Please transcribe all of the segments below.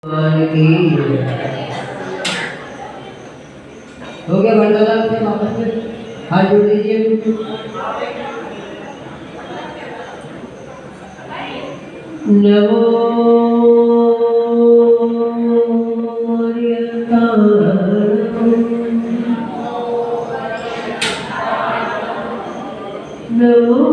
भगवान की हो गया वार्तालाप से वापस में हाथ जोड़ दीजिए। नमो नमो नमो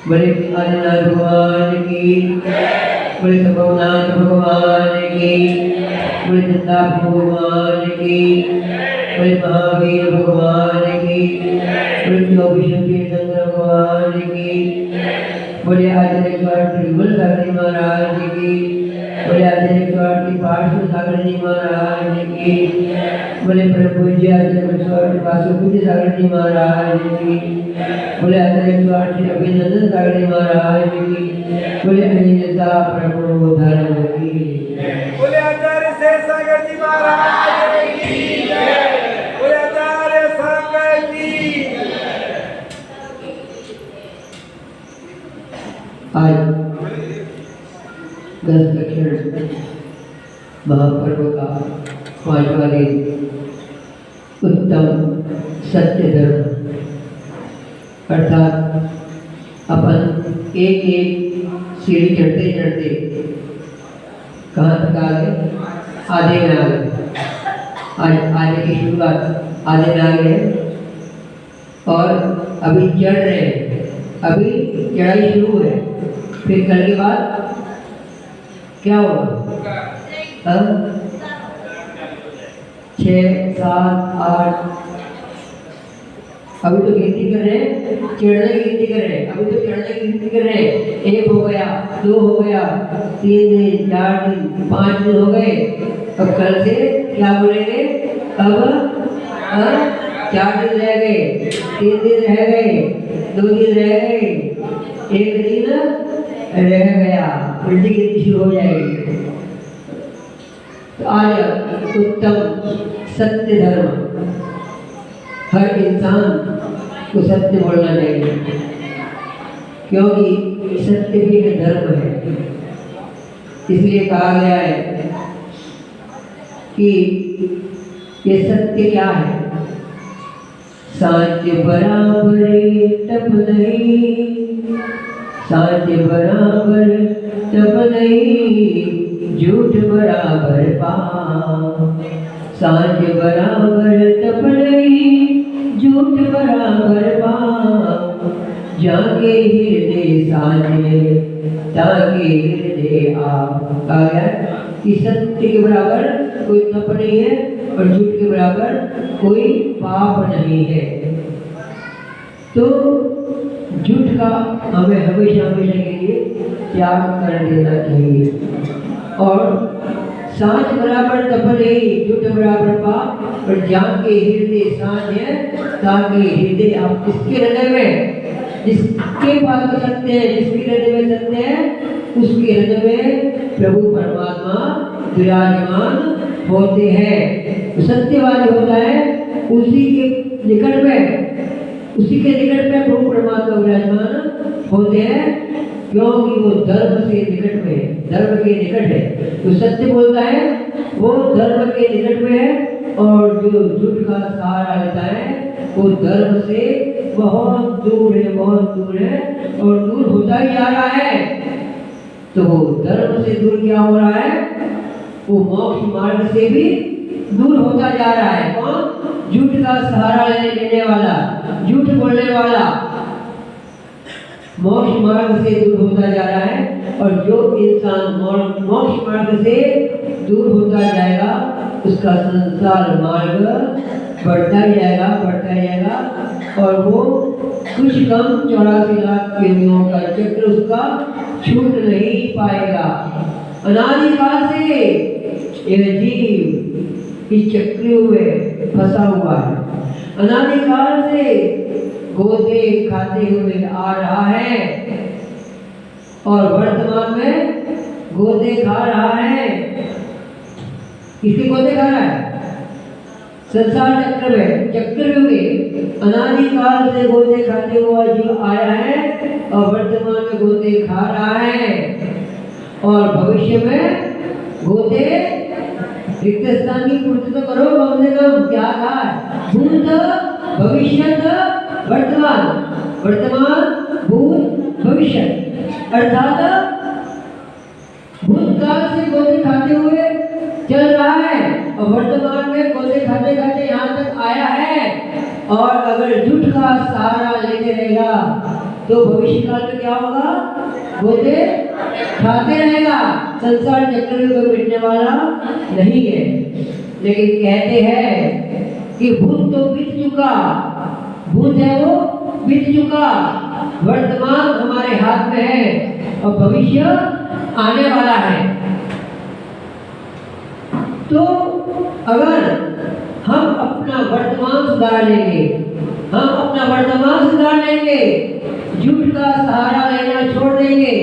बड़े आदिनाथ भगवान की, बड़े सभवनाथ भगवान की, बड़े दत्तात्रेय भगवान की, बड़े महावीर भगवान की, बड़े तीर्थंकर भगवान की, बड़े आचार्य त्रिभुवन सागर महाराज की, बड़े आचार्य पार्श्व सागर जी महाराज की, बड़े परम पूज्य आचार्य वासुदेव सागर जी महाराज की, बोले आचार्य अभिनंदन सागर जी महाराज की, बोले अहिंसा प्रभु धर्म की, बोले आचार्य शेष सागर जी महाराज की जय, बोले आचार्य संकर जी। आज 10 दक्षिण महापर्व का 5वां दिन उत्तम सत्य धर्म, अर्थात अपन एक एक सीढ़ी चढ़ते चढ़ते कहाँ तक आ गए, आधे में आ गए। आज आधे की शुरुआत आधे में आ गए और अभी चढ़ रहे हैं, अभी चढ़ाई शुरू है। फिर कल के बाद क्या होगा? 6, 7, 8, अभी तो गिनती कर रहे हैं, चढ़ने की गिनती कर रहे हैं, अभी तो चढ़ने की गिनती कर रहे हैं। 1 हो गया, 2 हो गया, 3 दिन, 4 दिन, 5 दिन हो गए। अब कल से क्या बोलेंगे? अब 4 दिन रह गए, 3 दिन रह गए, 2 दिन रह गए, 1 दिन रह गया, उल्टी गिनती शुरू हो जाएगी। तो आज उत्तम सत्य धर्म, हर इंसान को सत्य बोलना चाहिए, क्योंकि सत्य भी एक धर्म है। इसलिए कहा गया है कि ये सत्य क्या है? साँच बराबर तप नहीं, साँच बराबर तप नहीं, झूठ बराबर पाप। साँच बराबर तप नहीं, झूठ बराबर पाप। जाके हृदय साजे, ताके हृदय आप। कहा गया कि सत्य के बराबर कोई तप नहीं है और झूठ के बराबर कोई पाप नहीं है। तो झूठ का हमें हमेशा हमेशा के लिए त्याग कर देना चाहिए। और साँच बराबर तप नहीं, झूठ बराबर पाप। और जाके हृदय साँझ है, ताके हृदय आप। किसके हृदय में? जिसके पास सत्य है, जिसके हृदय में सत्य है, उसके हृदय में प्रभु परमात्मा विराजमान होते हैं। सत्यवादी होता है, उसी के निकट में उसी के निकट में प्रभु परमात्मा विराजमान होते हैं, क्योंकि वो धर्म से निकट में है, धर्म के निकट है। जो सत्य बोलता है वो धर्म के निकट में है, और जो झूठ का सहारा लेता है वो धर्म से बहुत दूर है, बहुत दूर है, और दूर होता ही जा रहा है। तो वो धर्म से दूर क्या हो रहा है? वो मोक्ष मार्ग से भी दूर होता जा रहा है। कौन? झूठ का सहारा लेने वाला, झूठ बोलने वाला मोक्ष मार्ग से दूर होता जा रहा है। और जो इंसान मोक्ष मार्ग से दूर होता जाएगा उसका संसार मार्ग बढ़ता ही जाएगा, बढ़ता ही जाएगा, और वो कुछ कम 84 लाख योनियों का चक्र उसका छूट नहीं पाएगा। अनादिकाल से यह जीव इस चक्र में फंसा हुआ है, अनादिकाल से गोदे खाते हुए आ रहा है, और वर्तमान में गोदे खा रहा है। किसके गोदे खा रहा है? संसार चक्र में, चक्रव्यूह के अनादिकाल से गोदे खाते हुआ जीव आया है, और वर्तमान में गोदे खा रहा है, और भविष्य में गोदे रिक्त स्थान की पूर्ति तो करो कम से कम। क्या कहा? भूत, भविष्य, वर्तमान, वर्तमान, भूत, भविष्य, अर्थात भूतकाल से गोदे खाते हुए चल रहा है, और वर्तमान में गोदे खाते खाते यहाँ तक आया है। और अगर झूठ का सहारा लेते रहेगा तो भविष्य काल में क्या होगा? गोदे खाते रहेगा। संसार चक्र में मिटने वाला नहीं है। लेकिन कहते हैं कि भूत तो बीत चुका, भूत है वो बीत चुका, वर्तमान हमारे हाथ में है, और भविष्य आने वाला है। तो अगर हम अपना वर्तमान सुधार लेंगे, हम अपना वर्तमान सुधार लेंगे, झूठ का सहारा लेना छोड़ देंगे,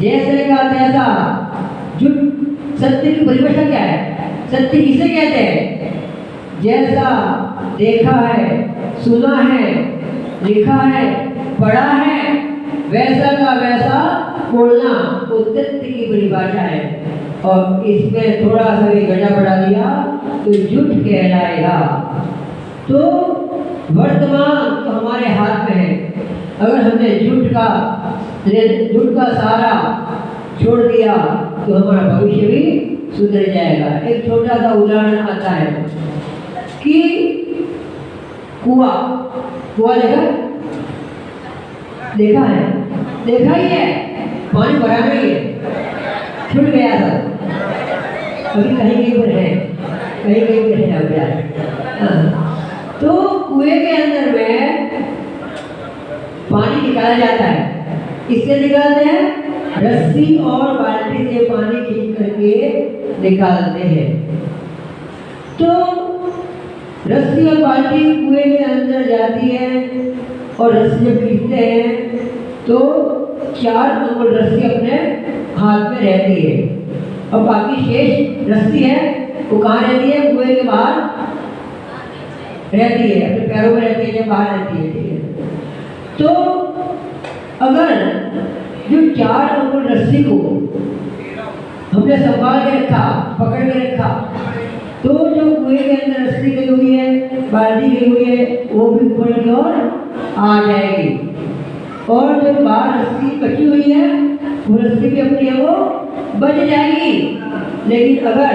जैसे का तैसा, झूठ, सत्य की परिभाषा क्या है? सत्य किसे कहते हैं? जैसा देखा है, सुना है, लिखा है, पढ़ा है, वैसा का वैसा बोलना वो सत्य की परिभाषा है। और इसमें थोड़ा सा भी गड़ा बढ़ा दिया तो झूठ कहलाएगा। तो वर्तमान तो हमारे हाथ में है। अगर हमने झूठ का सहारा छोड़ दिया तो हमारा भविष्य भी सुधर जाएगा। एक छोटा सा उदाहरण आता है कि कुआं देखा है, देखा ही है, पानी भरा नहीं है, छूट गया था, अभी कहीं पर है, कहीं पर है अभ्यास। तो कुएं के अंदर में पानी निकाला जाता है। किससे निकालते हैं? रस्सी और बाल्टी से पानी खींच करके निकालते हैं। तो रस्सी और बाल्टी कुएं के अंदर जाती है, और रस्सी जब खींचते हैं तो 4 अंगुल रस्सी अपने हाथ में रहती है, और बाकी शेष रस्सी है वो कहाँ रहती है? कुएं के बाहर रहती है, अपने पैरों में रहती है या बाहर रहती है। ठीक है। तो अगर जो 4 अंगुल रस्सी को हमने संभाल के रखा, पकड़ के रखा, तो जो कुएं के अंदर रस्सी गई हुई है, बाल्टी गई हुई है, वो भी ऊपर की ओर आ जाएगी, और जो बाहर रस्सी बची हुई है वो रस्सी भी अपनी है वो बच जाएगी। लेकिन अगर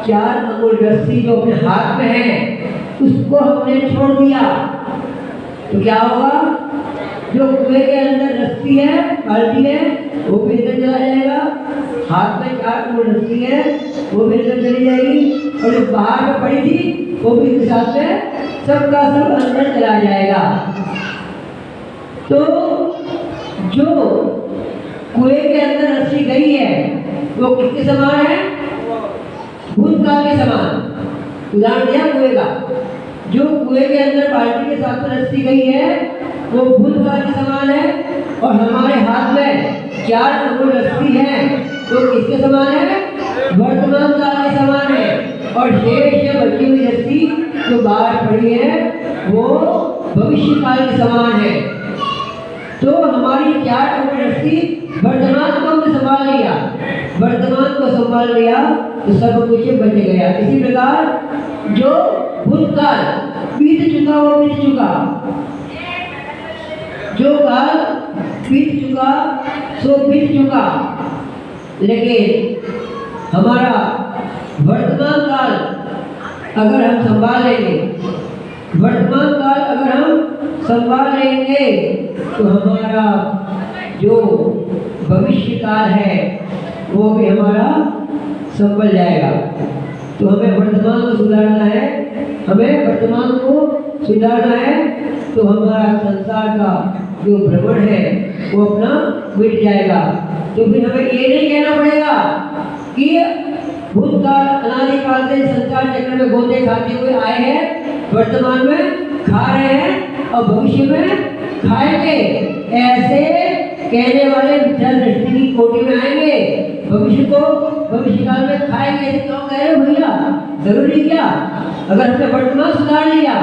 4 अंगुल रस्सी जो अपने हाथ में है उसको हमने छोड़ दिया तो क्या होगा? जो कुएं के अंदर रस्सी है, बाल्टी है, वो भी अंदर चला जाएगा, हाथ में 4 अंगुल रस्सी है वो भी अंदर चली जाएगी, और जो बाहर में पड़ी थी वो भी इसके साथ में सबका सब अंदर चला जाएगा। तो जो कुएं के अंदर रस्सी गई है वो किसके समान है? भूतकाल के समान। उदाहरण दिया कुएं का। जो कुएं के अंदर बाल्टी के साथ में रस्सी गई है वो भूतकाल के समान है, और हमारे हाथ में 4 अंगुल रस्सी है तो किसके समान है? वर्तमान काल के समान है। और शेष बची हुई रस्सी जो बाहर पड़ी है वो भविष्य काल के समान है। तो हमारी 4 अंगुल रस्सी वर्तमान को हमने संभाल लिया, वर्तमान को संभाल लिया तो सब कुछ बच गया। इसी प्रकार जो भूतकाल बीत चुका वो बीत चुका, जो काल बीत चुका सो बीत चुका, लेकिन हमारा वर्तमान काल अगर हम संभाल लेंगे, वर्तमान काल अगर हम संभाल लेंगे तो हमारा जो भविष्य काल है वो भी हमारा संभल जाएगा। तो हमें वर्तमान को सुधारना है, हमें वर्तमान को सुधारना है तो हमारा संसार का जो भ्रमण है वो अपना मिट जाएगा। तो फिर हमें ये नहीं कहना पड़ेगा कि भूतकाल अनादिकाल से संसार चक्र में गोते खाते हुए आए हैं, वर्तमान में खा रहे हैं और भविष्य में खाएंगे, ऐसे कहने वाले विद्या दृष्टि की कोटि में आएंगे। भविष्य को भविष्य काल में खाएंगे, ऐसे क्यों कह रहे हो भैया? जरूरी क्या? अगर हमने वर्तमान सुधार लिया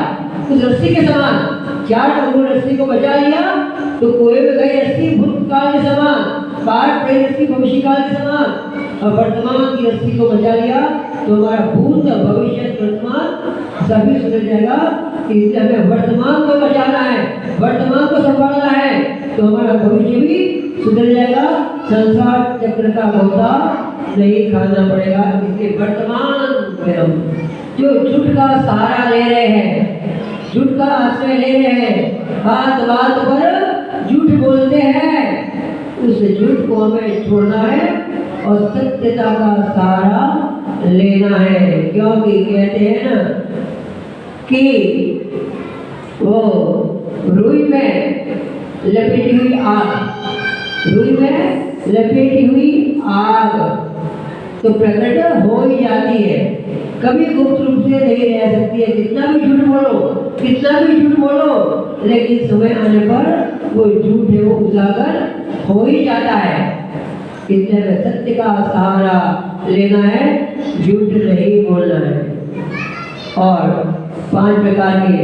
तो रस्सी के समान 4 अंगुल रस्सी को बचा लिया तो कोई भी गई रस्सी भूतकाल के समान, पार पड़ी रस्सी भविष्य काल के समान, और वर्तमान की रस्सी को बचा लिया तो हमारा भूत भविष्य वर्तमान सभी सुधर जाएगा। इसलिए हमें वर्तमान को बचाना है, वर्तमान को संभालना है तो हमारा भविष्य भी सुधर जाएगा, संसार चक्र का गोता नहीं खाना पड़ेगा। इसलिए वर्तमान में हम जो झूठ का सहारा ले रहे हैं, झूठ का आश्रय ले रहे हैं, बात बात पर झूठ बोलते हैं, उस झूठ को हमें छोड़ना है और सत्यता का सहारा लेना है। क्योंकि कहते हैं ना कि वो रुई में लपेटी हुई आग, रुई में लपेटी हुई आग तो प्रकट हो ही जाती है, कभी गुप्त रूप से नहीं रह सकती है। कितना भी झूठ बोलो, कितना भी झूठ बोलो, लेकिन समय आने पर वो झूठ है वो उजागर हो ही जाता है। इसलिए सत्य का सहारा लेना है, झूठ नहीं बोलना है। और 5 प्रकार के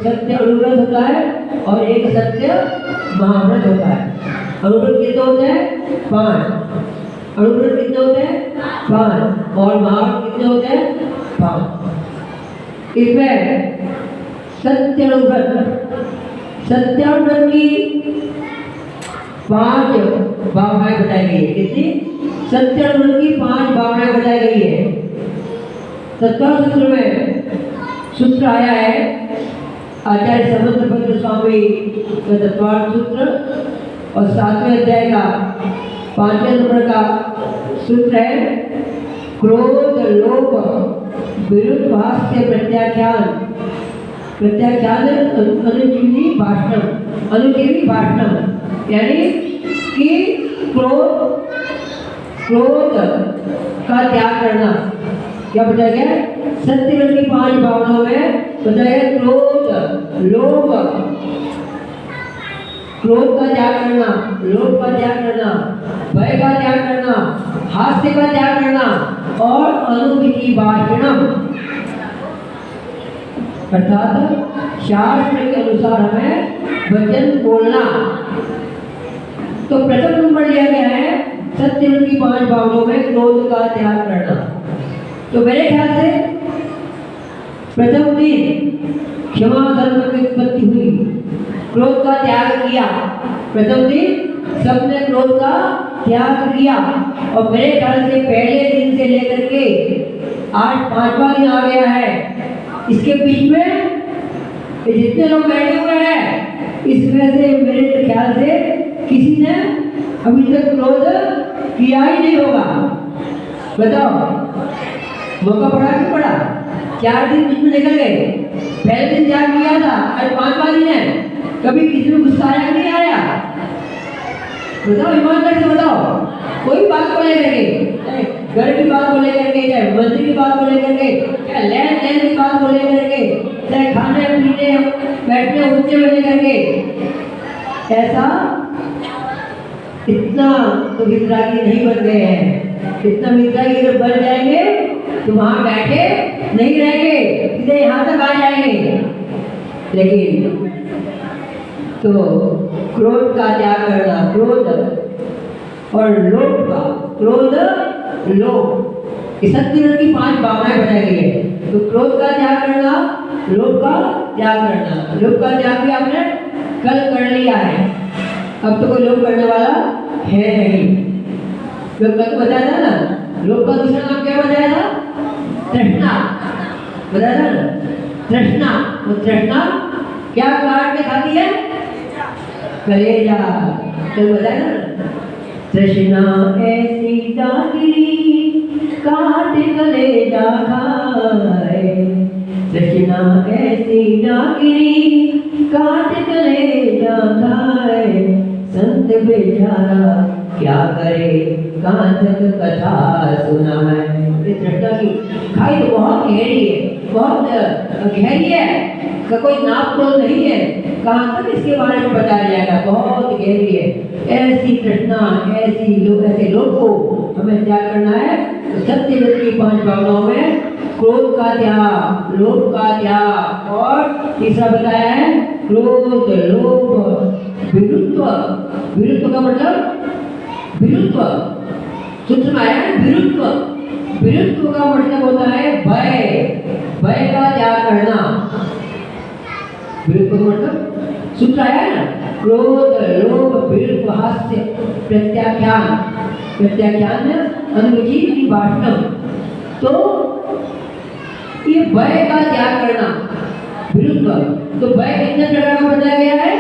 सत्य अनुव्रत होता है और एक सत्य महाव्रत होता है। अनुव्रत कितने होते हैं? 5। अनुव्रत कितने होते हैं? 5। और महाव्रत कितने होते हैं? 5। इसमें सत्यानुव्रत, सत्यानुव्रत की 5 भावनाएं बताई गई है। कितनी? सत्यानुव्रत की 5 भावनाएं बताई गई है। 17 सूत्र में सूत्र आया है आचार्य समंतभद्र स्वामी का तत्वार्थ सूत्र, और 7वें अध्याय का 5वें नंबर का सूत्र है क्रोध लोभ विरुद्ध भाष्य प्रत्याख्यान, प्रत्याख्यान अनुजीवी भाषणम, अनुजीवी भाषणम, यानी कि क्रोध का त्याग करना। क्या बताया गया? सत्य की 5 भावनाओं में बताया क्रोध लोभ, क्रोध का त्याग करना, लोभ का त्याग करना, भय का त्याग करना, हास्य का त्याग करना और अनुमिति भाषणम, अर्थात शास्त्र के अनुसार हमें वचन बोलना। तो प्रथम नंबर लिया गया है सत्य की 5 भावनाओं में क्रोध का त्याग करना। तो मेरे ख्याल से प्रथम दिन क्षमा धर्म की उत्पत्ति हुई, क्रोध का त्याग किया। प्रथम दिन सबने क्रोध का त्याग किया और मेरे ख्याल से पहले दिन से लेकर के आज 5वां दिन आ गया है। इसके बीच में जितने लोग बैठे हुए हैं इसमें से मेरे ख्याल से किसी ने अभी तक क्रोध किया ही नहीं होगा। बताओ, मौका पड़ा कि पड़ा? 4 दिन बीच में निकल गए, पहले दिन त्याग किया था, आज 5वां दिन है, कभी किसी में गुस्सा आया नहीं आया? बताओ, ईमानदारी से बताओ। कोई बात को लेकर के, घर की बात को लेकर के, चाहे मंदिर की बात को लेकर के, चाहे लेन देन की बात को लेकर के, चाहे खाने पीने बैठने उठने को लेकर के, ऐसा इतना तो वितरागी नहीं बन गए हैं। इतना वितरागी अगर बन जाएंगे तो वहां बैठे नहीं रहेंगे, सीधे यहाँ तक आ जाएंगे। लेकिन तो क्रोध का त्याग करना, क्रोध और लोभ का, क्रोध लोभ, इस सत्य की 5 भावनाएं बताई गई है। तो क्रोध का त्याग करना, लोभ का त्याग करना। लोभ का त्याग भी आपने कल कर लिया है, अब तो कोई लोभ करने वाला है नहीं। जो कल बताया था ना, लोभ का दूसरा नाम क्या बताया था? तृष्णा बताया था ना, तृष्णा। वो तृष्णा क्या काट के खाती है? कलेजा। कल बताया ना, तृष्णा ऐसी दागिरी काट कलेजा खाए, तृष्णा ऐसी दागिरी काट कलेजा खाए, संत बेचारा क्या करे कहाँ तक कथा सुनाए। ये तृष्णा की खाई तो बहुत गहरी है, बहुत गहरी है, का कोई नाप तो नहीं है, कहाँ तक इसके बारे में बताया जाएगा, बहुत गहरी है। ऐसी तृष्णा, ऐसे लोग को हमें त्याग करना है। तो सत्य की 5 भावनाओं में क्रोध का त्याग, लोभ का त्याग, और तीसरा बताया है क्रोध, लोभ, विरुद्ध। विरुद्ध का मतलब विरुद्ध, सूत्र में आया है विरुद्ध। विरुद्ध का मतलब होता है भय, भय का त्याग करना। विरुद्ध का मतलब सूत्र आया है ना, क्रोध, लोभ, विरुद्ध, हास्य, प्रत्याख्यान। प्रत्याख्यान में अनुचित भाषण। तो ये भय का त्याग करना, विरुद्ध। तो भय कितने प्रकार का बताया गया है?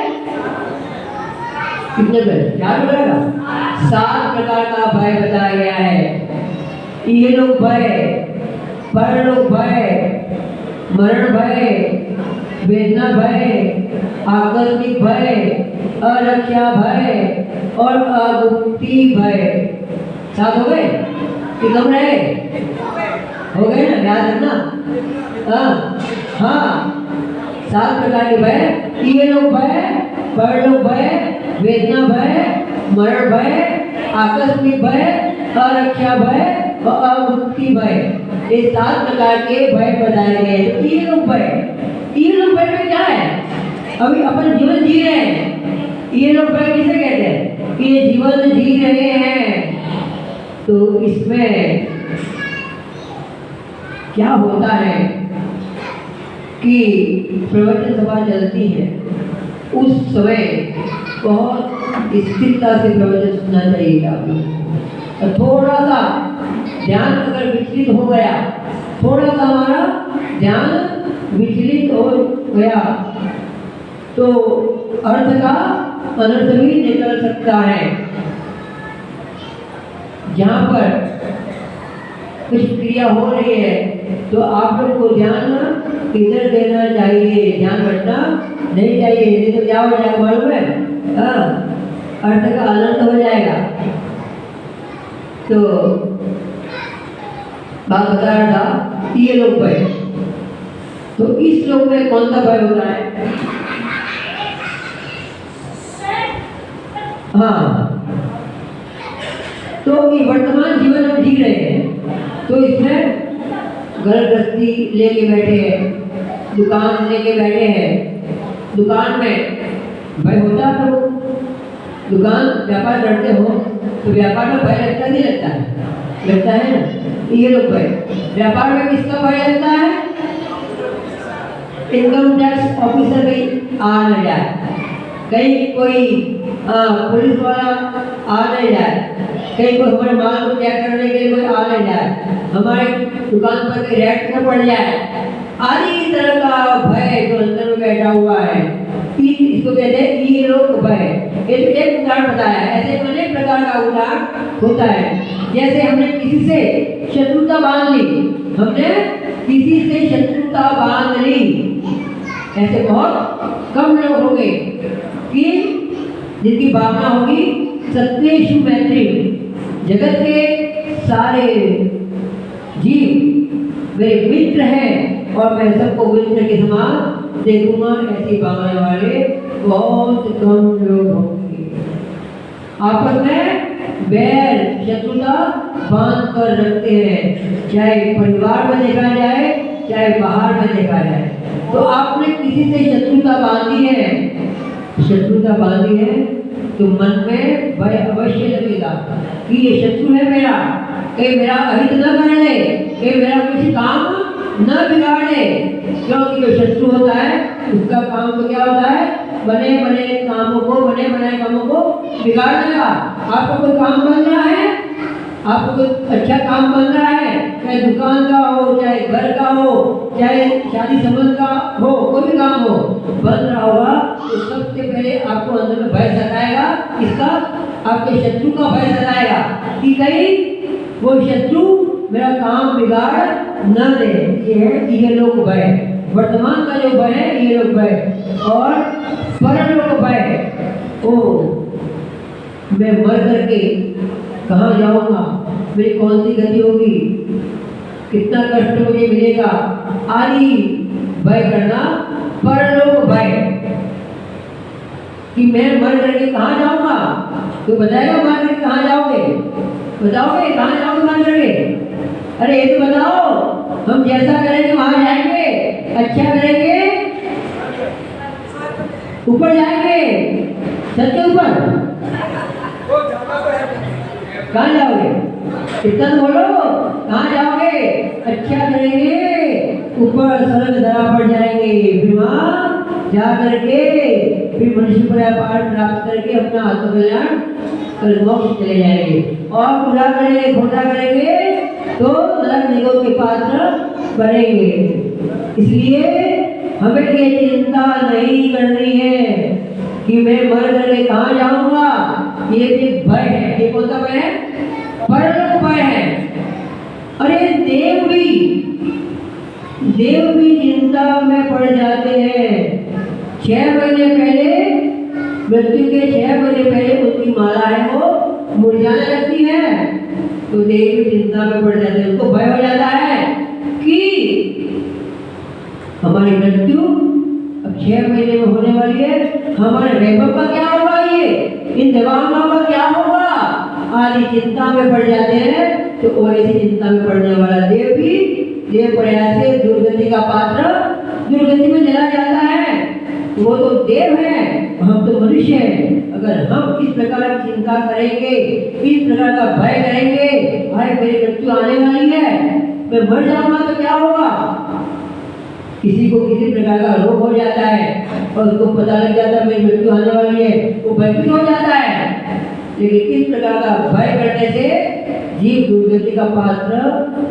कितने भय? 4 प्रकार का, 7 प्रकार का भय बताया गया है। ये लोग भय, परलोक भय, मरण भय, वेदना भय, आकस्मिक भय, अरक्षा भय और अगुप्ती भय। 7 हो गए कि कम रहे? हो गए ना, याद रखना। हाँ, 7 प्रकार के भय। ये लोग भय, परलोक भय, वेदना भय, मरण भय, आकस्मिक भय, अरक्षा भय और अमुक्ति भय। ये 7 प्रकार के भय बताए गए हैं। ये लोग भय में क्या है? अभी अपन जीवन जी रहे हैं, ये लोग भय किसे कहते हैं? कि ये जीवन जी रहे हैं। तो इसमें क्या होता है कि प्रवचन सभा चलती है, उस समय बहुत स्थिरता से प्रवचन सुनना चाहिए आपको। थोड़ा सा ध्यान अगर विचलित हो गया, थोड़ा सा हमारा ध्यान विचलित हो गया तो अर्थ का अनर्थ भी निकल सकता है। जहाँ पर कुछ क्रिया हो रही है तो आप लोग को ध्यान इधर देना चाहिए, ध्यान भटकना नहीं चाहिए। नहीं तो क्या हो जाएगा मालूम है? अर्थ का अनर्थ हो जाएगा। तो बात बता रहा था, ये लोग भय। तो इस लोग में कौन सा भय होता है? हाँ, तो ये वर्तमान जीवन हम जी रहे हैं, तो इसमें घर गृहस्थी लेके बैठे हैं, दुकान लेके बैठे हैं। दुकान में भय होता है, तो दुकान व्यापार करते हो तो व्यापार में भय लगता नहीं लगता है? लगता है ना। ये लोग भय, व्यापार में किसका भय लगता है? इनकम टैक्स ऑफिसर भी आ न जाए, कहीं कोई पुलिस वाला आ नहीं जाए, कहीं कोई हमारे माल को चेक करने के लिए कोई आ नहीं जाए, हमारे दुकान पर कोई रेड न पड़ जाए, आदि तरह का भय जो अंदर में बैठा हुआ है, इसको कहते हैं ये लोग भय। ये तो एक उदाहरण बताया है, ऐसे अनेक प्रकार का उदाहरण होता है। जैसे हमने किसी से शत्रुता बांध ली, हमने किसी से शत्रुता बांध ली, ऐसे बहुत कम लोग होंगे कि जिनकी भावना होगी सत्येषु मैत्री, जगत के सारे जीव मेरे मित्र हैं और मैं सबको मित्र के समान देखूंगा, ऐसी भावना वाले बहुत कम लोग होंगे। आपस में बैर शत्रुता बांध कर रखते हैं, चाहे परिवार में देखा जाए चाहे बाहर में देखा जाए। तो आपने किसी से शत्रुता बांधी है, तो मन में भय अवश्य लगेगा कि ये शत्रु है मेरा, ये मेरा अहित न कर ले, ये मेरा कुछ काम न बिगाड़ ले। क्योंकि जो शत्रु होता है उसका काम तो क्या होता है, बने बनाए कामों को बिगाड़ देगा। आपको कोई काम बन रहा है, आपको कोई अच्छा काम बन रहा है, चाहे दुकान का हो, चाहे घर का हो, चाहे शादी संबंध का हो, कोई भी काम हो बन रहा होगा, तो सबसे पहले आपको अंदर में भय सताएगा। इसका आपके शत्रु का भय सताएगा कि कहीं वो शत्रु मेरा काम बिगाड़ न दे। ये लोग भय, वर्तमान का जो भय है ये लोग भय, और परलोक भय, ओ मैं मर करके कहाँ जाऊंगा, मेरी कौन सी गति होगी, कितना कष्ट मुझे मिलेगा, आदि भय करना परलोक भय कि मैं मर करके कहाँ जाऊंगा। तो बताएगा मर करके कहाँ जाओगे, बताओगे कहाँ जाओगे मर करके? अरे ये तो बताओ, हम जैसा करेंगे वहां जाएंगे, अच्छा करेंगे ऊपर जाएंगे, छत के ऊपर कहाँ जाओगे? कितना बोलो, कहाँ जाओगे? अच्छा करेंगे ऊपर स्वर्ग धरा पर जाएंगे, फिर वहाँ जा करके फिर मनुष्य पर प्राप्त करके अपना आत्मकल्याण कर मोक्ष चले जाएंगे। और बुरा करेंगे, खोटा करेंगे तो नरक निगम के पात्र बनेंगे। इसलिए हमें ये चिंता नहीं करनी है कि मैं मर करके कहाँ जाऊंगा। ये भी भय है। ये कौन सा भय है? परलोक भय है। अरे देव भी चिंता में पड़ जाते हैं। 6 महीने पहले, मृत्यु के 6 महीने पहले उनकी माला है वो मुरझाने लगती है, तो देव भी चिंता में पड़ जाते हैं। उनको भय हो जाता है कि हमारी मृत्यु अब 6 महीने में होने वाली है, हमारे वैभव का क्या होगा, ये इन देवांगों का क्या होगा, आदि चिंता में पड़ जाते हैं। तो ऐसी चिंता में पड़ने वाला देव भी देव प्रयास से दुर्गति का पात्र दुर्गति में चला जाता है। वो तो देव है, हम तो मनुष्य हैं। अगर हम इस प्रकार की चिंता करेंगे, इस प्रकार का भय करेंगे, भाई मेरी मृत्यु आने वाली है, मैं मर जाऊंगा तो क्या होगा। किसी को किसी प्रकार का रोग हो जाता है और उसको पता लग जाता है मेरी मृत्यु आने वाली है, वो भयभीत हो जाता है। लेकिन इस प्रकार का भय करने से जीव दुर्गति का पात्र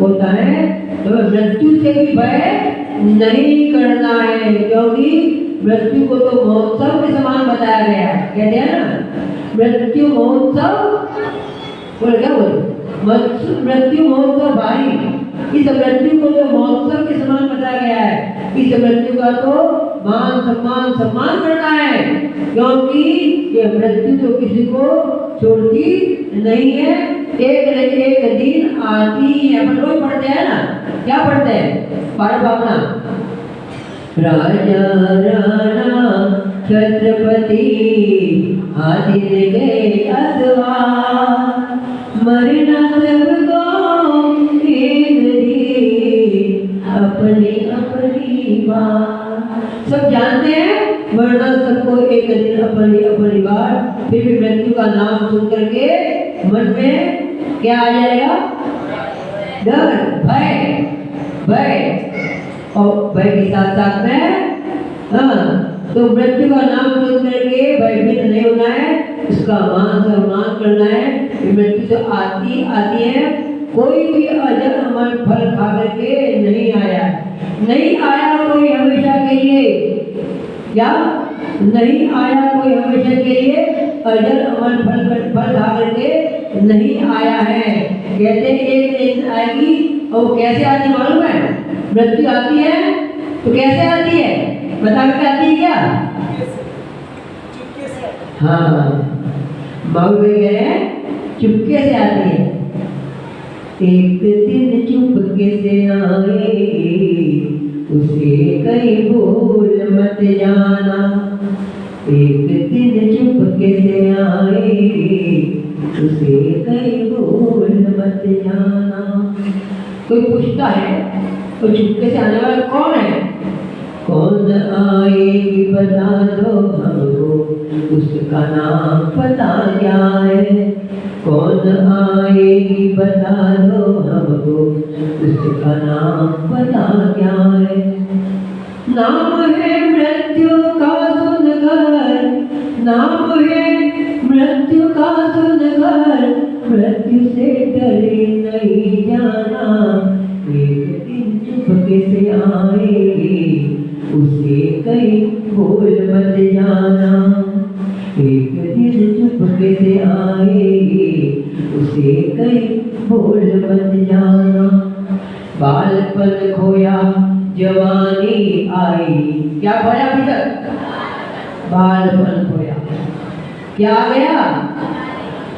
होता है। तो मृत्यु से भी भय नहीं करना है, क्योंकि मृत्यु को तो महोत्सव के समान बताया गया है। कहते हैं ना मृत्यु महोत्सव, बोले क्या बोले, मृत्यु महोत्सव भाई। इस मृत्यु को तो महोत्सव के समान बताया गया है। इस मृत्यु का तो मान सम्मान करना है, क्योंकि ये मृत्यु तो किसी को छोड़ती नहीं है। एक दिन आती है। अपन रोज पढ़ते हैं ना, क्या पढ़ते हैं? पार भावना, राजा राणा छत्रपति आदि गए अथवा मरना सबको अपनी अपनी बात। सब जानते हैं मरना सबको एक दिन अपनी बात। फिर भी मृत्यु का नाम सुन करके मन में क्या आ जाएगा? डर, भय और भय के साथ साथ में तो मृत्यु का नाम सुन करके भयभीत नहीं होना है, उसका मान सम्मान करना है। मृत्यु तो आती है, कोई भी अजर अमर फल खा करके नहीं आया कोई हमेशा के लिए। क्या नहीं आया कोई हमेशा के लिए, अजर अमर फल खा करके नहीं आया है। कहते एक दिन आएगी, और कैसे आती मालूम है? मृत्यु आती है तो कैसे आती है? बता के आती है क्या? हाँ, बाबू भाई कह रहे हैं चुपके से आती है। एक दिन चुपके से आए, उसे कहीं भूल मत जाना। एक दिन चुपके से आए, उसे कहीं भूल मत जाना। कोई पूछता है तो चुपके से आने वाला कौन है? कौन आएगी बता दो हमको, उसका नाम पता क्या है? कौन आएगी बता दो हमको, उसका नाम पता क्या है? नाम है मृत्यु का सुनकर, नाम है मृत्यु का सुनकर, मृत्यु से डरे नहीं जाना। एक दिन चुपके से आएगी, उसे कहीं भूल मत जाना। एक दिन चुपके से आएगी, उसे कहीं भूल मत जाना। बालपन खोया जवानी आई, क्या खोया भीतर? बालपन खोया, क्या आ गया?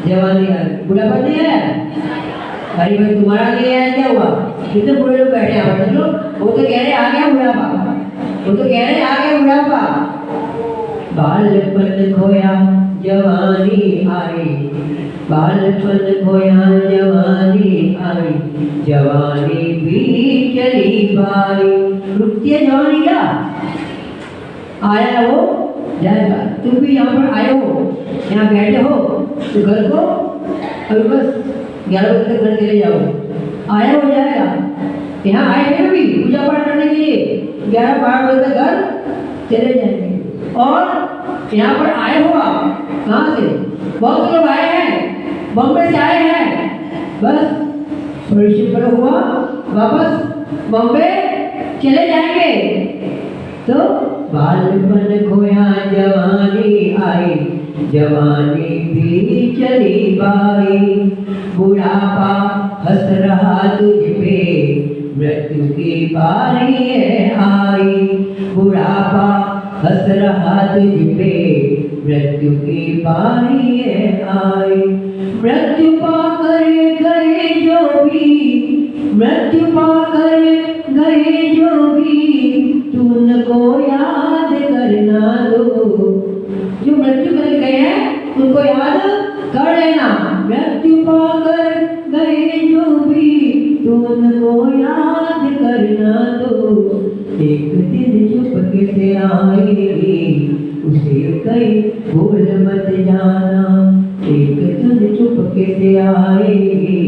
जवानी आई। बुढ़ापा नहीं है? अरे भाई तुम्हारा नहीं है, क्या हुआ? कितने बुढ़े लोग बैठे हैं मतलब लोग, वो तो कह रहे आ गया बुढ़ापा, वो तो कह रहे आ गया बुढ़ापा। बालपन खोया जवानी आई, बालपन खोया जवानी आई, जवानी भी चली बाई। रुकती है जवानी क्या? आया हो जाएगा। तुम भी यहाँ पर आए हो, यहाँ बैठे हो तो घर को अभी बस 11 बजे तक घर चले जाओ, आया हो जाएगा। यहाँ आए हैं अभी पूजा पाठ करने के लिए, 11-12 बजे तक घर चले जाएंगे। और यहाँ पर आए हो आप कहाँ से? बहुत लोग आए हैं, बॉम्बे से आए हैं, बस परिचय हुआ वापस बॉम्बे चले जाएंगे। तो बालपन खोया जवानी आई, जवानी भी चली बाई। बुढ़ापा हंस रहा तुझ पे, मृत्यु की बारी है आई। बुढ़ापा हंस रहा तुझ पे, मृत्यु की बारी है आई। मृत्यु पाकर गए जो भी, मृत्यु पाकर गए जो भी, तुमको याद करना दो। जो मृत्यु कर गए हैं उनको याद कर लेना। मृत्यु पाकर गए जो भी, तुमको याद करना दो। एक दिन चुपके से आएगी, उसे कहीं भूल मत जाना। एक दिन चुपके से आएगी,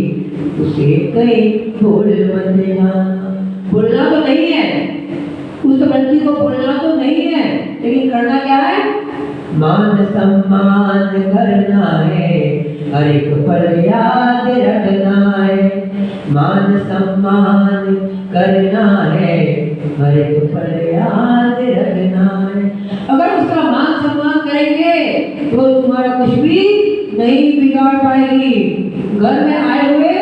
उसे कहीं भूल मत जाना। भूलना तो नहीं है, उस मृत्यु को भूलना तो नहीं है, लेकिन करना क्या है? मान सम्मान करना है, हर एक पल याद रखना है। मान सम्मान करना है, हर एक पल याद रखना है। अगर उसका मान सम्मान करेंगे तो तुम्हारा कुछ भी नहीं बिगाड़ पाएगी। घर में आए हुए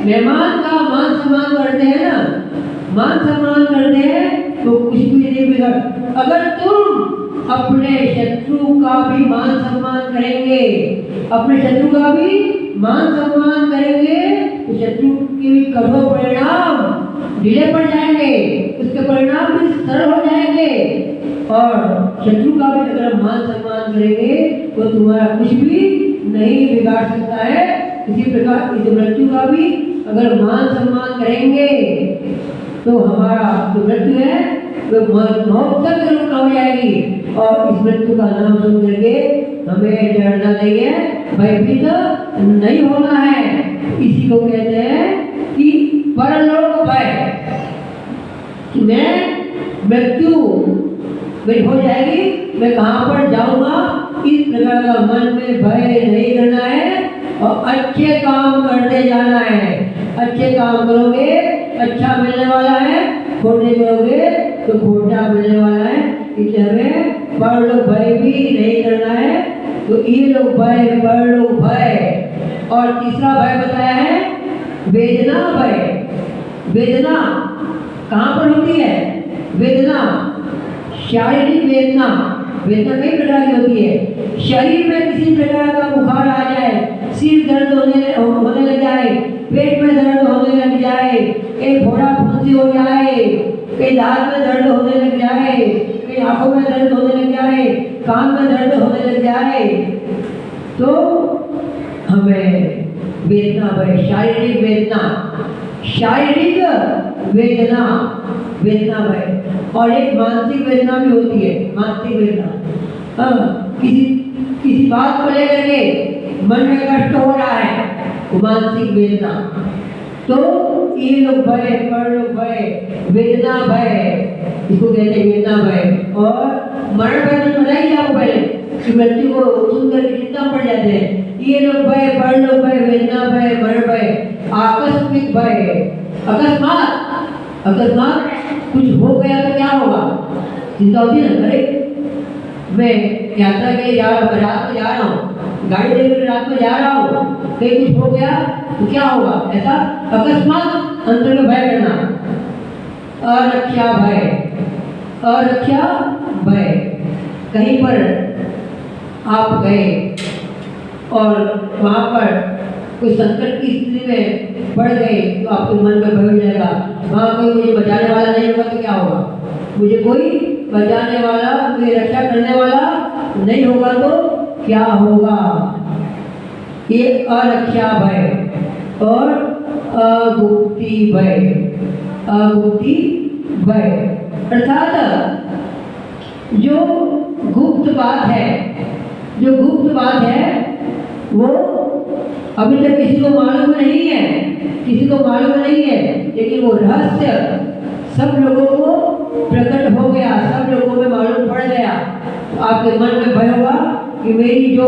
मेहमान का मान सम्मान करते हैं ना, मान सम्मान करते हैं तो कुछ भी नहीं बिगड़। अगर तुम अपने शत्रु का भी मान सम्मान करेंगे, अपने शत्रु का भी मान सम्मान करेंगे तो शत्रु के भी कठोर परिणाम ढीले पड़ जाएंगे, उसके परिणाम भी सरल हो जाएंगे। और शत्रु का भी अगर मान सम्मान करेंगे तो तुम्हारा कुछ भी नहीं बिगाड़ सकता है। इसी प्रकार इस मृत्यु का भी अगर मान सम्मान करेंगे तो हमारा जो मृत्यु है वो मौत तक जरूर हो जाएगी। और इस मृत्यु का नाम सुन करके हमें डरना नहीं है, भयभीत नहीं होना है। इसी को कहते हैं कि परलोक भय, कि मैं मृत्यु मेरी हो जाएगी, मैं कहाँ पर जाऊंगा, इस प्रकार का मन में भय नहीं करना है और अच्छे काम करते जाना है। अच्छे काम करोगे अच्छा मिलने वाला है, खोटे करोगे तो खोटा मिलने वाला है। इसलिए हमें परलोक भय भी नहीं करना है। तो ये लोग भय, परलोक भय। और तीसरा भय बताया है वेदना भय। वेदना कहाँ पर होती है? वेदना शारीरिक वेदना, वेदना कई प्रकार की होती है। शरीर में किसी प्रकार का बुखार आ जाए, सिर दर्द होने लग जाए, पेट में दर्द होने लग जाए, कहीं फोड़ा फुंसी हो जाए, कहीं दांत में दर्द होने लग जाए, कहीं आंखों में दर्द होने लग जाए, कान में दर्द होने लग जाए, तो हमें वेदना भय, शारीरिक वेदना, शारीरिक वेदना, वेदना भय, और एक मानसिक वेदना भी होती है, मानसिक वेदना। किसी किसी बात को लेकर के मन में कष्ट हो रहा है, वो मानसिक वेदना। तो ये लोग भय, परलोक भय, वेदना भय, इसको कहते हैं वेदना भय। और मरण भय तो पता ही आपको पहले कि मृत्यु को सुनकर के कितना पड़ जाते हैं। ये लोग भय, परलोक भय, वेदना भय, मरण भय, आकस्मिक भय, अकस्मात, अकस्मात कुछ हो गया तो क्या होगा, चिंता होती है ना। अरे मैं यात्रा के लिए जा रहा हूँ, रात में जा रहा हूँ, गाड़ी लेकर रात में जा रहा हूँ, कहीं कुछ हो गया तो क्या होगा, ऐसा अकस्मात अंतर में भय करना। अरक्षा भय, अरक्षा भय, कहीं पर आप गए और वहाँ पर कोई संकट की स्थिति में पड़ गए तो आपके मन में भय हो जाएगा, वहाँ कोई मुझे बचाने वाला नहीं होगा तो क्या होगा, मुझे कोई बचाने वाला, मुझे रक्षा करने वाला नहीं होगा तो क्या होगा। ये अरक्षा भय। और अगुप्ती भय, अगुप्ती भय अर्थात जो गुप्त बात है, जो गुप्त बात है वो अभी तक किसी को मालूम नहीं है, किसी को मालूम नहीं है, लेकिन वो रहस्य सब लोगों को प्रकट हो गया, सब लोगों में मालूम पड़ गया। तो आपके मन में भय हुआ कि मेरी जो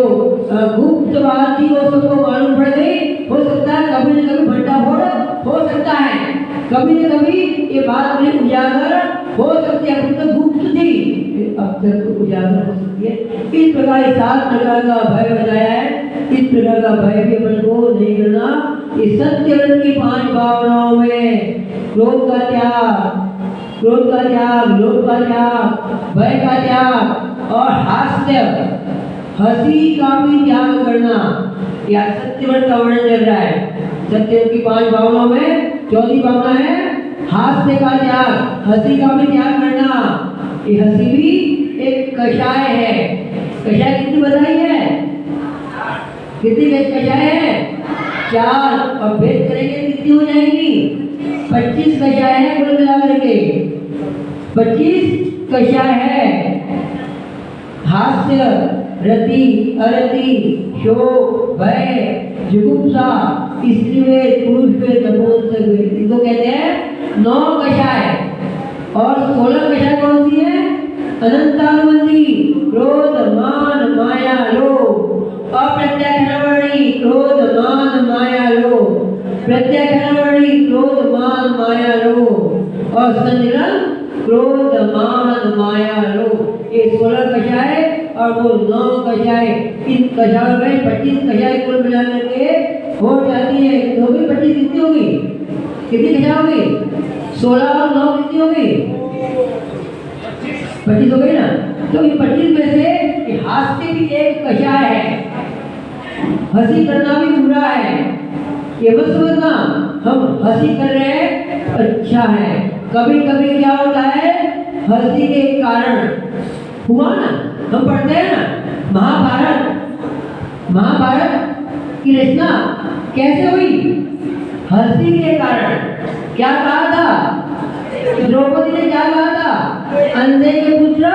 गुप्त बात थी वो सबको मालूम पड़ गई। हो सकता है कभी न कभी भंडाफोड़ हो सकता है, कभी न कभी ये बात मेरी उजागर हो सकती है, अभी तो गुप्त थी, अब तक तो उजागर हो सकती है। इस प्रकार 7 प्रकार का भय बताया है। इस प्रकार का भय भी अपन को नहीं करना। इस सत्यव्रत की 5 भावनाओं में क्रोध का त्याग, क्रोध का त्याग, लोभ का त्याग, भय का त्याग और हास्य, हंसी का भी त्याग करना, या सत्यव्रत का वर्णन चल रहा है। सत्यव्रत की 5 भावनाओं में 4थी भावना है हास्य का त्याग, हंसी का भी त्याग करना। ये हंसी भी एक कषाय है। कषाय कितनी बताई है, कितनी कषाय है, 4, और भेद करेंगे कितनी हो जाएंगी, 25 कषाय है कुल मिलाकर के, 25 कषाय है। हास्य, रति, अरति, शोक, भय, जुगुप्सा, स्त्रीवेद, पुरुषवेद, नपुंसकवेद, इनको कहते हैं 9 कषाय। और 16 कषाय कौन सी है, अनंतानुबंधी, क्रोध, मान, माया, लोभ, अप्रत्याख्यानवर्णी, क्रोध, मान, माया, लोभ, प्रत्याख्यानवर्णी, क्रोध, मान, माया, लोभ, और संजलन, क्रोध, मान, माया, लोभ। ये 16 कषाय और वो 9 कषाय। इन कषायों में 25 कषाय कुल मिलाकर के हो जाती है। तो भी 25 कितनी होगी, कितनी कषाय होगी, 16 और 9 कितनी होगी, 25 हो गई ना। तो इन 25 में से हास्य भी एक कषाय है, हंसी करना भी बुरा है। ये मत समझना हम हंसी कर रहे हैं अच्छा है, कभी कभी क्या होता है हंसी के कारण हुआ ना, हम पढ़ते हैं ना महाभारत, महाभारत की रचना कैसे हुई, हंसी के कारण। क्या कहा था द्रौपदी ने, क्या कहा था, अंधे के पुत्र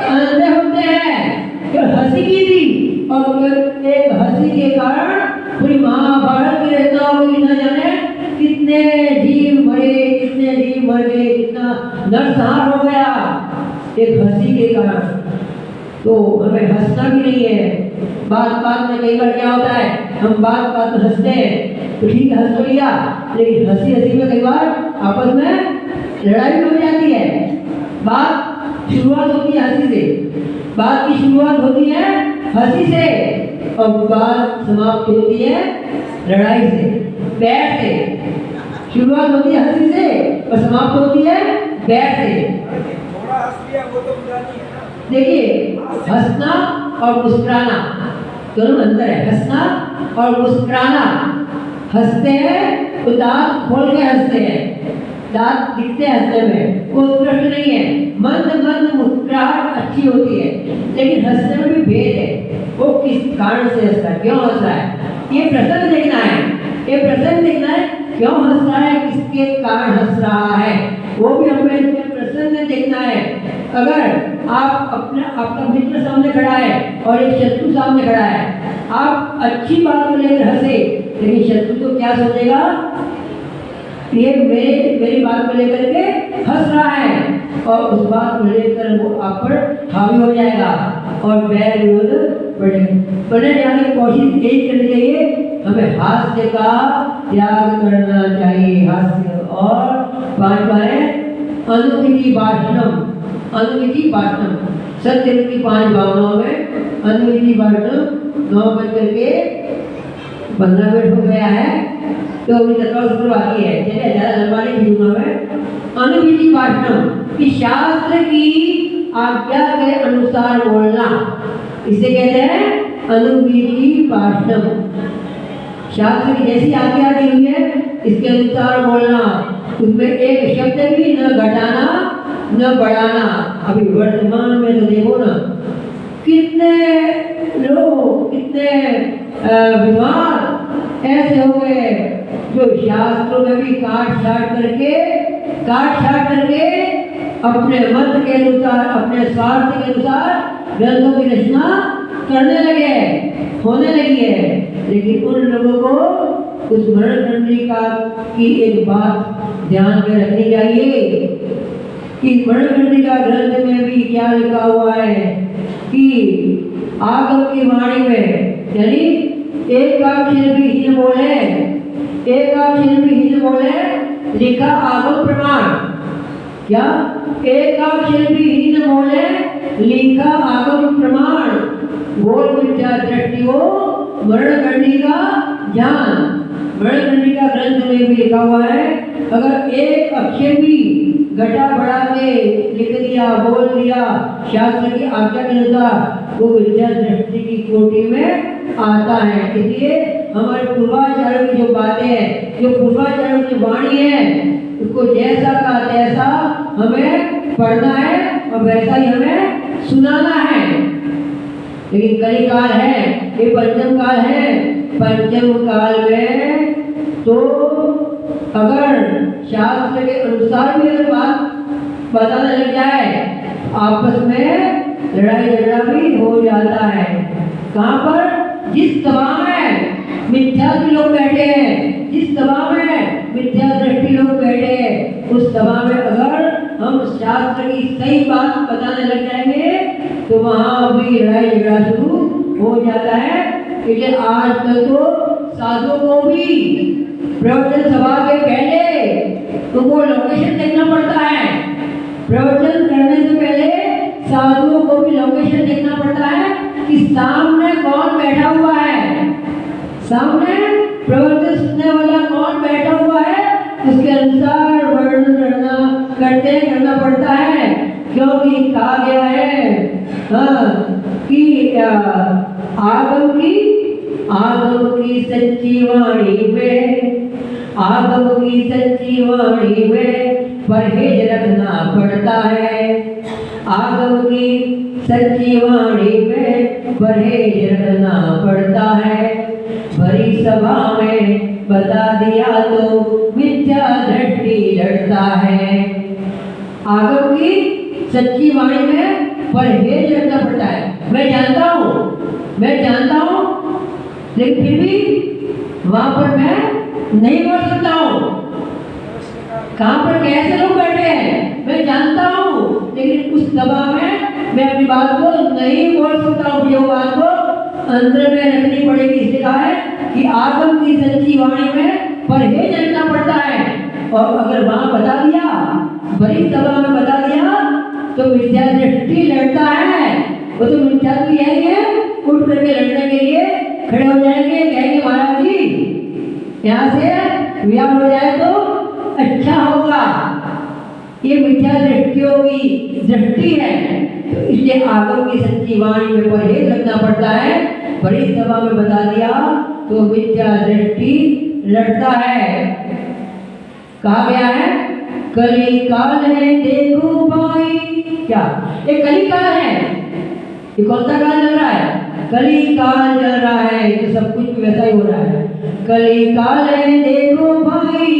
अंधे होते हैं, तो हंसी की थी और एक हंसी के कारण पूरी महाभारत की रचना हुई। न जाने कितने जीव मरे, कितने जीव मर गए, कितना नरसंहार हो गया एक हंसी के कारण। तो हमें हंसना भी नहीं है। बात बात में कई बार क्या होता है, हम बात बात में हंसते हैं तो ठीक है हंस तो लिया, लेकिन हंसी हंसी में कई बार आपस में लड़ाई भी हो जाती है। बात शुरुआत होती है हंसी से, बात की शुरुआत होती है हंसी से और बात समाप्त होती है लड़ाई से, बैर से। शुरुआत होती है हंसी से और समाप्त होती है बैर से। थोड़ा हंस लिया वो तो बुरा नहीं है ना। देखिए हंसना और मुस्कुराना दोनों में अंतर है। हंसना और मुस्कुराना, हंसते हैं तो दांत खोल के हंसते हैं, दांत दिखते हैं हंसने में, वो उत्कृष्ट नहीं है। मंद मंद मुस्कुराहट अच्छी होती है, लेकिन हंसने में भी भेद है। वो किस कारण से हंस रहा है, क्यों हंस रहा है, ये प्रसंग देखना है, ये प्रसंग देखना है क्यों हंस रहा है, किसके कारण हंस रहा है, वो भी हमें इसमें प्रसन्न देखना है। अगर आपका मित्र सामने खड़ा है और एक शत्रु सामने खड़ा है, आप अच्छी बात को लेकर हंसे, लेकिन शत्रु तो क्या सोचेगा, ये मेरी बात को लेकर के हंस रहा है, और उस बात को लेकर वो आप पर हावी हो जाएगा और बैर विरोध बढ़ने जाने की कोशिश यही करनी चाहिए। हमें हास्य का त्याग करना चाहिए। हास्य और पांचवा है अनुमिति भाषणम। अनुमिति भाषणम, सत्य की 5 भावनाओं में अनुमिति भाषणम 9 बज करके 15 मिनट हो गया है, तो अभी 17 सूत्र बाकी है। चलिए ज़्यादा लंबा नहीं खींचूंगा मैं। अनुमिति भाषणम कि शास्त्र की आज्ञा के अनुसार बोलना, इसे कहते हैं अनुमिति भाषणम। शास्त्र की जैसी आज्ञा दी हुई है इसके अनुसार बोलना, उसमें एक शब्द भी न घटाना न बढ़ाना। अभी वर्तमान में तो देखो ना, कितने लोग, कितने बीमार ऐसे हो गए जो शास्त्रों में भी काट छाट करके अपने मत के अनुसार, अपने स्वार्थ के अनुसार ग्रंथों की रचना करने लगे, होने लगी है। लेकिन उन लोगों को उस स्मरण करने की एक बात ध्यान में रखनी चाहिए कि स्मरण करने का ग्रंथ में भी क्या लिखा हुआ है कि आगम की वाणी में, यानी एक अक्षर भी हीन बोले, एक अक्षर भी हीन बोले लिखा आगम प्रमाण। क्या? एक अक्षर भी हीन बोले लिखा आगम प्रमाण। बोल मिथ्या दृष्टि हो मरण करने का ज्ञान। मरण करने का ग्रंथ में भी लिखा हुआ है, अगर एक अक्षर भी घटा बढ़ा के लिख दिया, बोल दिया शास्त्र की आज्ञा के अनुसार, वो विद्या दृष्टि की कोटि में आता है। इसलिए हमारे पूर्वाचार्यों की जो बातें हैं, जो पूर्वाचार्यों की वाणी है, उसको जैसा का तैसा हमें पढ़ना है और वैसा ही हमें सुनाना है। लेकिन कली काल है, ये पंचम काल है। पंचम काल में तो अगर शास्त्र के अनुसार भी अगर बात बताने लग जाए, आपस में लड़ाई झगड़ा भी हो जाता है। कहाँ पर? जिस सभा में मिथ्या लोग बैठे हैं, जिस सभा में मिथ्या दृष्टि लोग बैठे हैं, उस सभा में अगर हम शास्त्र की सही बात बताने लग जाएंगे तो वहाँ भी लड़ाई झगड़ा शुरू हो जाता है। इसलिए आजकल तो साधुओं को भी प्रवचन सभा के पहले तुमको लोकेशन देखना पड़ता है। प्रवचन करने से पहले साधुओं को भी लोकेशन देखना पड़ता है कि सामने कौन बैठा हुआ है, सामने प्रवचन सुनने वाला कौन बैठा हुआ है, उसके अनुसार वर्णन करना पड़ता है। क्योंकि कहा गया है कि आगम की सच्ची वाणी में, आगम की सच्ची वाणी में परहेज रखना पड़ता है। आगम की सच्ची वाणी में परहेज रखना पड़ता है। भरी सभा में बता दिया तो मिथ्या दृष्टि लड़ता है। आगम की सच्ची वाणी में परहेज रखना पड़ता है। मैं जानता हूँ, लेकिन फिर भी वहां पर मैं नहीं बोल सकता हूँ। कहाँ पर कैसे लोग बैठे हैं मैं जानता हूँ, लेकिन उस सभा में मैं अपनी बात को नहीं बोल सकता हूँ। जो बात को अंदर में रखनी पड़ेगी। इसलिए कहा है कि आगम की सच्ची वाणी में परहेज रखना पड़ता है। और अगर वहां बता दिया, बड़ी सभा में बता दिया, तो मिथ्या दृष्टि लड़ता है। वो तो मिथ्या तो यही है, उठ करके लड़ने के लिए खड़े हो जाएंगे, कहेंगे महाराज जी यहाँ से विवाह हो जाए तो अच्छा होगा। ये मिथ्या दृष्टियों की दृष्टि है, तो इसलिए आगम की सच्ची वाणी में परहेज रखना पड़ता है। बड़ी सभा में बता दिया तो मिथ्या दृष्टि लड़ता है। कहा गया है कली काल है देखो भाई। क्या ये कली काल है? ये कौन सा काल चल रहा है? कली काल चल रहा है। तो सब कुछ वैसा ही हो रहा है। कली काले देखो भाई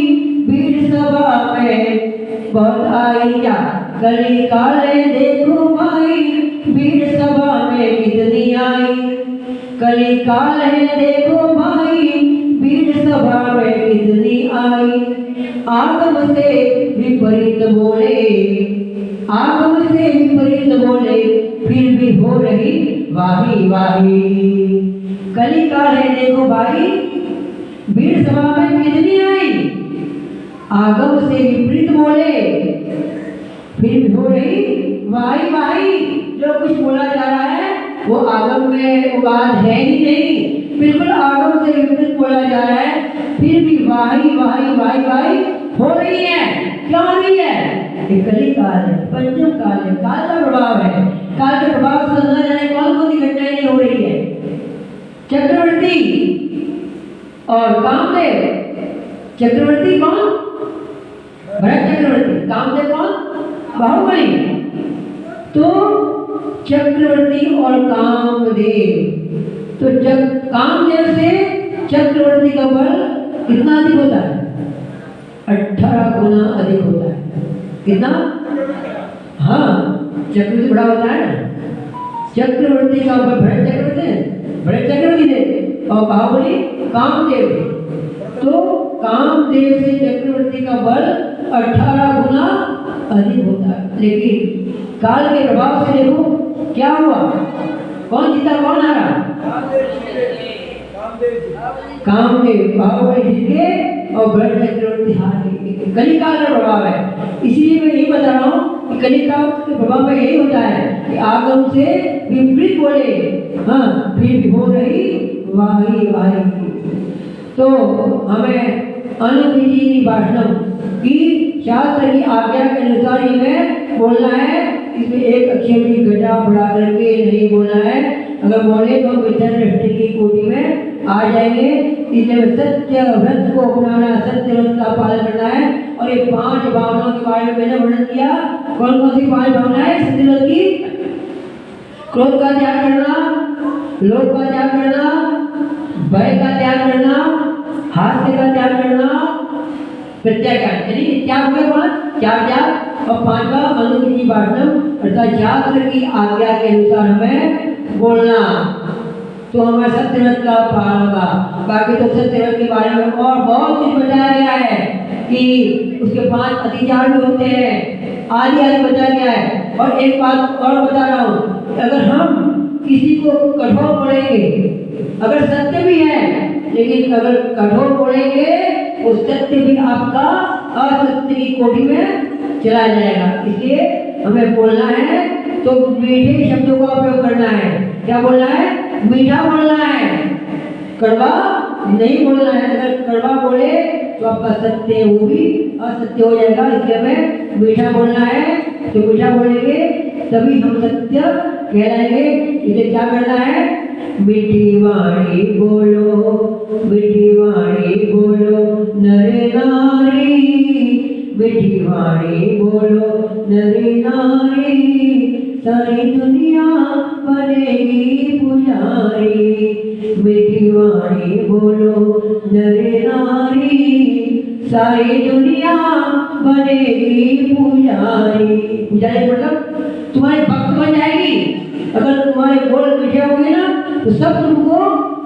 भीड़ सभा में बहुत आई जा। कली काले देखो भाई भीड़ सभा में कितनी आई। कली काले देखो भाई भीड़ सभा में कितनी आई। आगम से विपरीत बोले, आगम से विपरीत बोले, फिर भी हो रही वाही वाही। कली काले देखो भाई भीड़ सभा में कितनी आई। आगम से विपरीत बोले, फिर भी हो रही वाही वाही। जो कुछ बोला जा रहा है वो आगम में वो बात है ही नहीं, बिल्कुल आगम से विपरीत बोला जा रहा है, फिर भी वाही वाही वाही वाही हो रही है। क्यों हो रही है? ये कली काल है, पंचम काल है, काल का प्रभाव है। काल के प्रभाव से समझा जाए कौन कौन सी घटनाएं नहीं हो रही है। चक्रवर्ती और कामदेव। चक्रवर्ती कौन? भरत चक्रवर्ती। कामदेव कौन? बाहुबली। तो चक्रवर्ती और कामदेव, तो कामदेव से चक्रवर्ती का बल कितना अधिक होता है? 18 गुना अधिक होता है। कितना? हाँ, चक्रवर्ती बड़ा होता है ना। चक्रवर्ती का बल भरत चक्रवर्ती थे और बाहुबली कामदेव थे। तो कामदेव से चक्रवर्ती का बल 18 गुना अधिक होता है। लेकिन काल के प्रभाव से देखो क्या हुआ, कौन जीता कौन हारा? कामदेव। बाहुबली जीत गए और भरत चक्रवर्ती हार गए। कलिकाल का प्रभाव है। इसलिए मैं यही बता रहा हूँ कि कलिकाल के प्रभाव में यही होता है कि आगम से विपरीत बोले, हाँ, फिर भी हो रही वाही वाही। तो हमें अनुविधि भाषण की शास्त्र की आज्ञा के अनुसार ही में बोलना है। इसमें एक अक्षर भी घटा बढ़ा करके नहीं बोलना है। अगर बोले तो विचार दृष्टि की कोटि में आ जाएंगे। इसलिए सत्य व्रत को अपनाना, सत्य व्रत का पालन करना है। और ये 5 भावनाओं के बारे में मैंने वर्णन किया। कौन कौन सी 5 भावनाएं सत्य व्रत की? क्रोध का त्याग करना, लोभ का त्याग करना, भय का त्याग करना, हास्य का त्याग करना, प्रत्याज्ञान। यानी त्याग हुए 5 त्याग। और 5वां अनुविधि भाषण अर्थात शास्त्र की आज्ञा के अनुसार हमें बोलना, तो हमें सत्यव्रत का पालन होगा। बाकी तो सत्यव्रत के बारे में और बहुत कुछ बताया गया है कि उसके 5 अतिचार भी होते हैं, आदि आदि बताया गया है। और एक बात और बता रहा हूँ, अगर हम किसी को कठोर बोलेंगे, अगर सत्य भी है लेकिन अगर कठोर बोलेंगे वो सत्य भी आपका असत्य की कोटि में चला जाएगा। इसलिए हमें बोलना है तो मीठे शब्दों का उपयोग करना है। क्या बोलना है? मीठा बोलना है, कड़वा नहीं बोलना है। अगर कड़वा बोले तो आपका सत्य वो भी असत्य हो जाएगा। इसलिए हमें मीठा बोलना है। तो मीठा बोलेंगे तभी हम सत्य कहलाएंगे। इसे क्या करना है? मीठी वाणी बोलो, मीठी वाणी बोलो नर नारी, मीठी वाणी बोलो नर नारी, सारी दुनिया बनेगी पुजारी। मीठी वाणी बोलो नर नारी, सारी दुनिया बनेगी पुजारी। पुजारी मतलब तुम्हारी भक्त बन जाएगी। अगर तुम्हारे बोल मीठे होंगे ना तो सब तुमको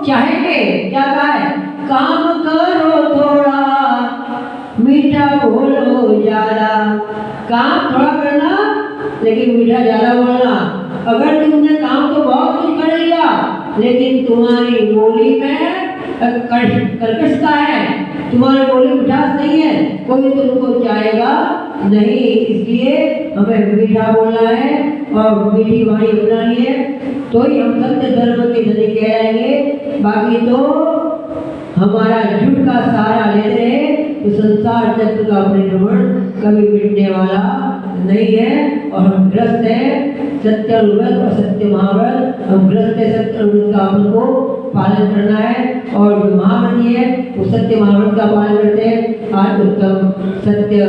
चाहेंगे। क्या कहा है? काम करो थोड़ा, मीठा बोलो ज्यादा। काम थोड़ा करना लेकिन मीठा ज्यादा बोलना। अगर तुमने काम तो बहुत कुछ कर लिया लेकिन तुम्हारी बोली में कर्कशता है, तुम्हारी बोली मिठास नहीं है, कोई तुमको चाहेगा नहीं। इसलिए हमें मीठा बोलना है और मीठी वाणी अपनानी है, तो ही हम सत्य धर्म के धनी कहलाएंगे। बाकी तो हमारा झूठ का सहारा लेते रहे तो संसार चक्र का परिभ्रमण कभी मिटने वाला नहीं है। और हम ग्रस्त हैं सत्य व्रत और सत्य महाव्रत। हम ग्रस्त है सत्य व्रत का हमको पालन करना है। और जो महाव्रती है वो सत्य महाव्रत का पालन करते हैं। आज उत्तम सत्य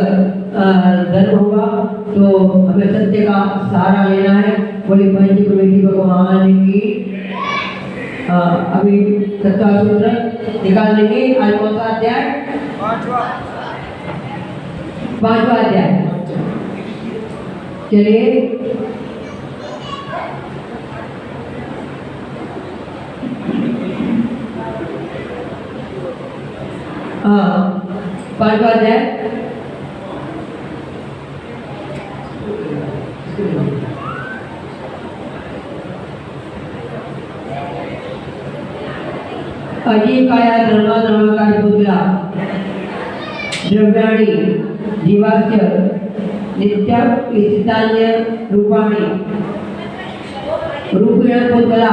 धर्म होगा तो हमें सत्य का सहारा लेना है। बोले पंच प्रवेटी भगवान की। अभी तत्व सूत्र निकाल लेंगे। आज कौन सा अध्याय? पांचवा अध्याय। चलिए पांचवा अध्याय। अजीकाया धर्माकारी पुतला द्रव्याणी जीवास्य नित्य इष्टान्य रूपाणी रूपिण पुतला